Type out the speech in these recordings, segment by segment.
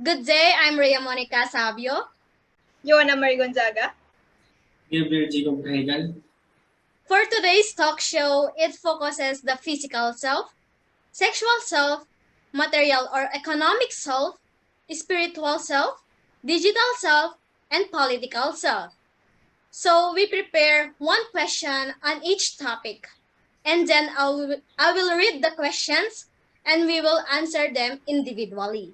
Good day, I'm Rhea Monica Sabio. Joanna Marie Gonzaga. Gabriel Jacob Regal. For today's talk show, it focuses the physical self, sexual self, material or economic self, spiritual self, digital self, and political self. So we prepare one question on each topic, and then I will read the questions and we will answer them individually.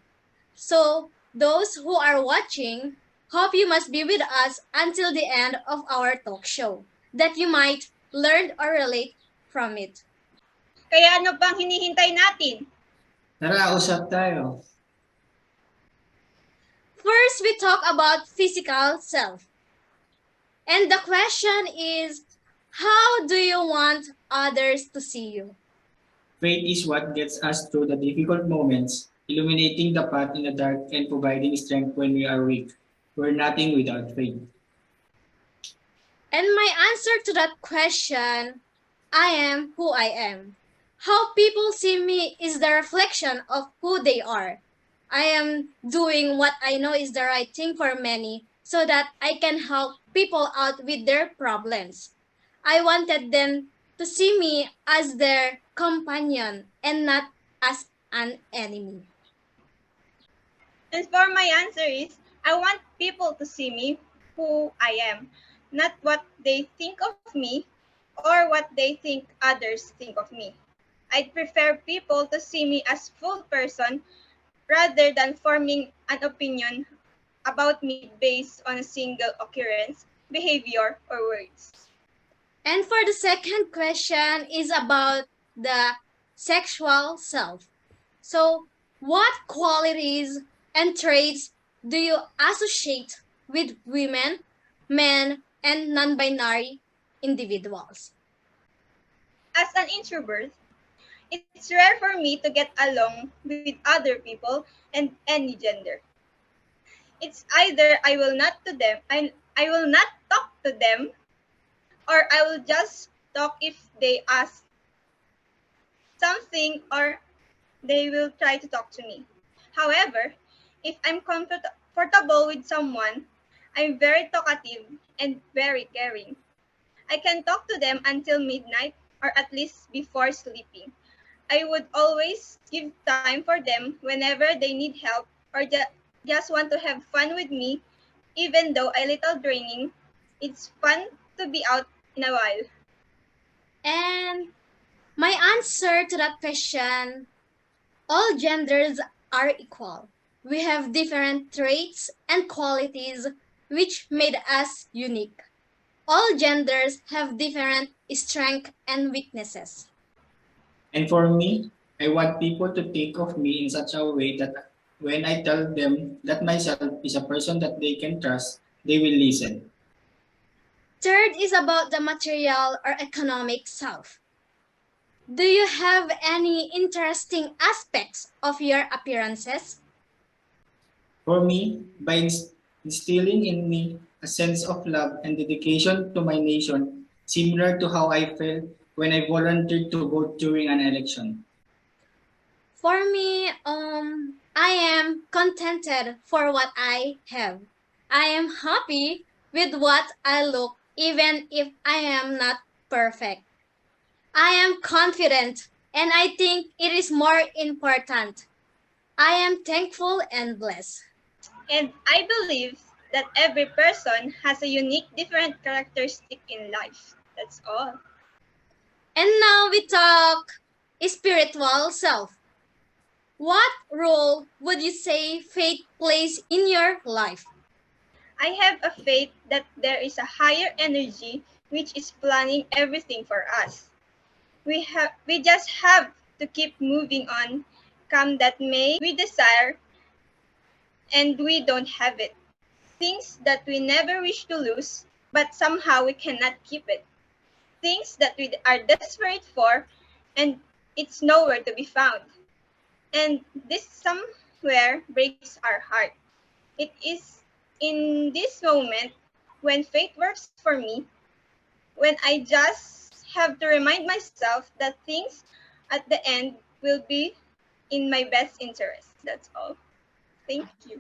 So those who are watching, hope you must be with us until the end of our talk show, that you might learn or relate from it. Kaya ano pang hinihintay natin? Tara, usap tayo. First, we talk about physical self. And the question is, how do you want others to see you? Faith is what gets us through the difficult moments, illuminating the path in the dark and providing strength when we are weak. We're nothing without faith. And my answer to that question, I am who I am. How people see me is the reflection of who they are. I am doing what I know is the right thing for many so that I can help people out with their problems. I wanted them to see me as their companion and not as an enemy. And for my answer is, I want people to see me who I am, not what they think of me or what they think others think of me. I'd prefer people to see me as full person rather than forming an opinion about me based on a single occurrence, behavior, or words. And for the second question is about the sexual self. So, what qualities and traits do you associate with women, men, and non-binary individuals? As an introvert, it's rare for me to get along with other people and any gender. It's either I will not talk to them, or I will just talk if they ask something or they will try to talk to me. However, if I'm comfortable with someone, I'm very talkative and very caring. I can talk to them until midnight or at least before sleeping. I would always give time for them whenever they need help or just want to have fun with me, even though a little draining. It's fun to be out in a while. And my answer to that question, all genders are equal. We have different traits and qualities which made us unique. All genders have different strengths and weaknesses. And for me, I want people to think of me in such a way that when I tell them that myself is a person that they can trust, they will listen. Third is about the material or economic self. Do you have any interesting aspects of your appearances? For me, by instilling in me a sense of love and dedication to my nation, similar to how I felt when I volunteered to vote during an election. For me, I am contented for what I have. I am happy with what I look, even if I am not perfect. I am confident, and I think it is more important. I am thankful and blessed. And I believe that every person has a unique, different characteristic in life. That's all. And now we talk spiritual self. What role would you say faith plays in your life? I have a faith that there is a higher energy which is planning everything for us. We just have to keep moving on, come that may we desire and we don't have it. Things that we never wish to lose, but somehow we cannot keep it. Things that we are desperate for and it's nowhere to be found. And this somewhere breaks our heart. It is in this moment when faith works for me, when I just have to remind myself that things at the end will be in my best interest. That's all. Thank you.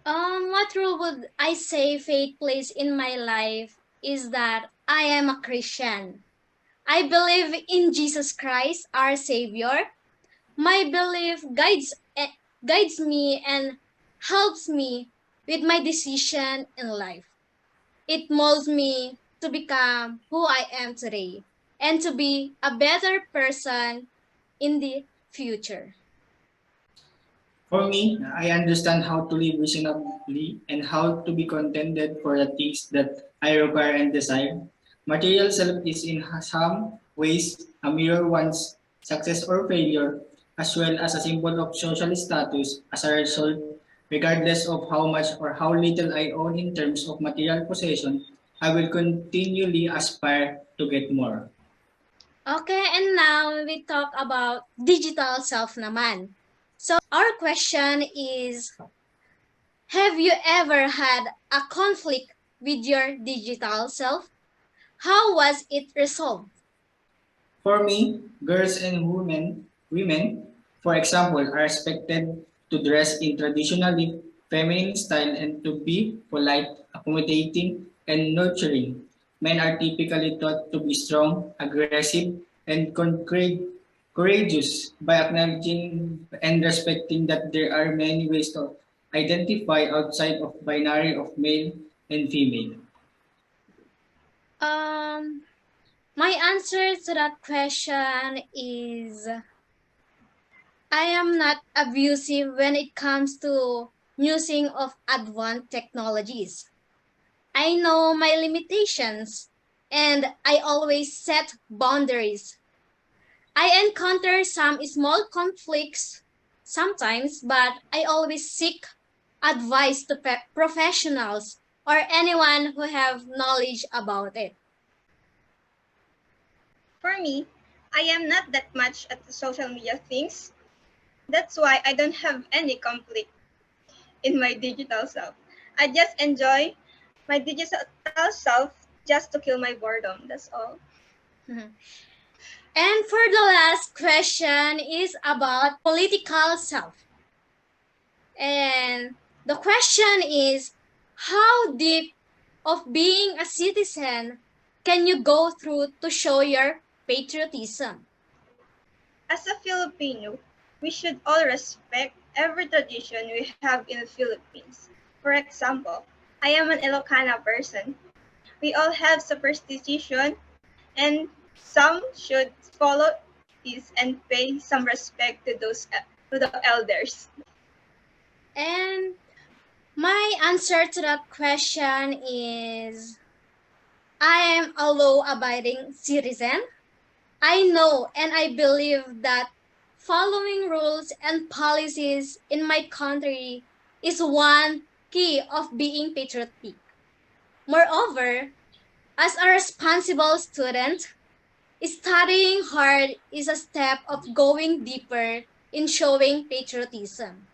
What role would I say faith plays in my life is that I am a Christian. I believe in Jesus Christ, our Savior. My belief guides me and helps me with my decision in life. It molds me to become who I am today and to be a better person in the future. For me, I understand how to live reasonably and how to be contented for the things that I require and desire. Material self is in some ways a mirror one's success or failure, as well as a symbol of social status. As a result, regardless of how much or how little I own in terms of material possession, I will continually aspire to get more. Okay, and now we talk about digital self naman. So our question is, have you ever had a conflict with your digital self? How was it resolved? For me, girls and women, for example, are expected to dress in traditionally feminine style and to be polite, accommodating, and nurturing. Men are typically taught to be strong, aggressive, and courageous by acknowledging and respecting that there are many ways to identify outside of binary of male and female. Um, my answer to that question is I am not abusive when it comes to using of advanced technologies. I know my limitations and I always set boundaries. I encounter some small conflicts sometimes, but I always seek advice to professionals or anyone who have knowledge about it. For me, I am not that much at the social media things. That's why I don't have any conflict in my digital self. I just enjoy my digital self just to kill my boredom. That's all. And for the last question is about political self. And the question is, how deep of being a citizen can you go through to show your patriotism? As a Filipino, we should all respect every tradition we have in the Philippines. For example, I am an Ilocana person. We all have superstition and some should follow this and pay some respect to those to the elders. And my answer to that question is I am a law abiding citizen. I know and I believe that following rules and policies in my country is one key of being patriotic. Moreover, as a responsible student, studying hard is a step of going deeper in showing patriotism.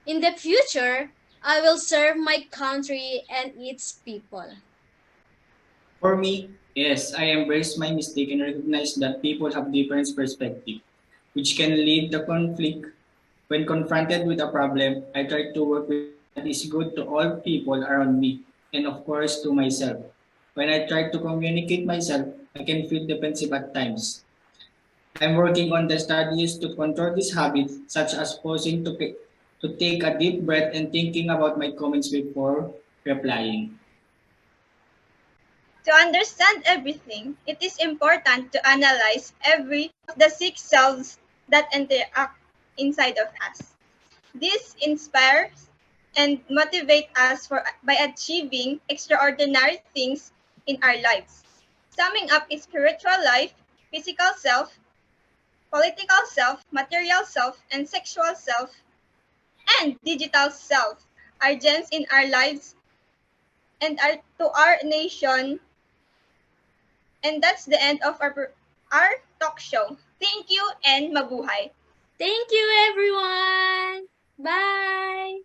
In the future, I will serve my country and its people. For me, yes, I embrace my mistake and recognize that people have different perspectives, which can lead to conflict. When confronted with a problem, I try to work with what is good to all people around me, and of course to myself. When I try to communicate myself, I can feel defensive at times. I'm working on the studies to control this habit, such as pausing to take a deep breath and thinking about my comments before replying. To understand everything, it is important to analyze every of the six selves that interact inside of us. This inspires and motivate us by achieving extraordinary things in our lives. Summing up is spiritual life, physical self, political self, material self, and sexual self, and digital self are gems in our lives and are to our nation. And that's the end of our talk show. Thank you and mabuhay. Thank you, everyone. Bye.